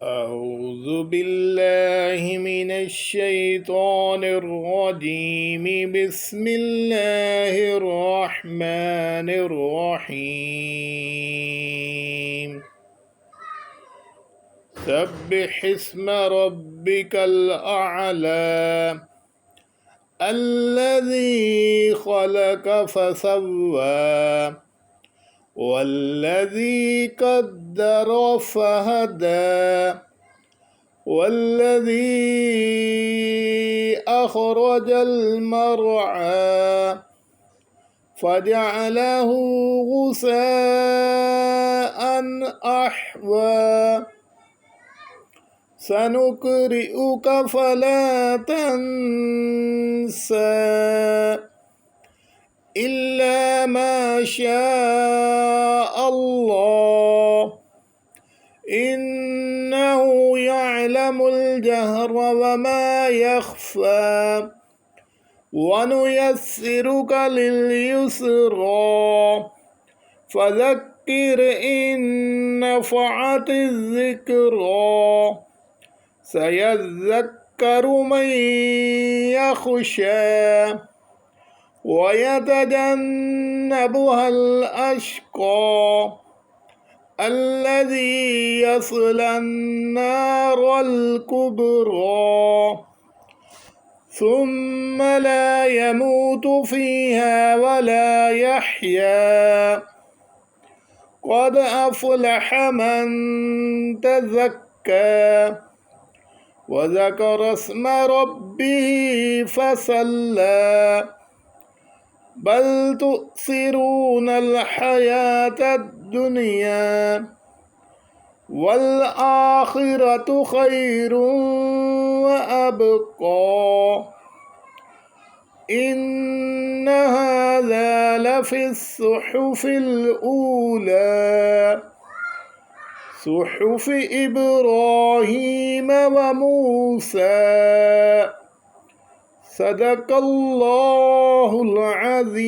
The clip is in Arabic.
أعوذ بالله من الشيطان الرجيم بسم الله الرحمن الرحيم سبح اسم ربك الأعلى الذي خلق فسوى والذي قدر فهدى والذي أخرج المرعى فجعله غثاء أحوى سنقرئك فلا تنسى إلا ما شاء الله إنه يعلم الجهر وما يخفى ونيسرك لليسرى فذكر إن نفعت الذكرى سيذكر من يخشى ويتجنبها الأشقى الذي يصلى النار الكبرى ثم لا يموت فيها ولا يحيا قد أفلح من تزكى وذكر اسم ربه فصلى بل تؤثرون الحياة الدنيا والآخرة خير وأبقى إن هذا لفي الصحف الأولى صحف إبراهيم وموسى صدق الله العظيم.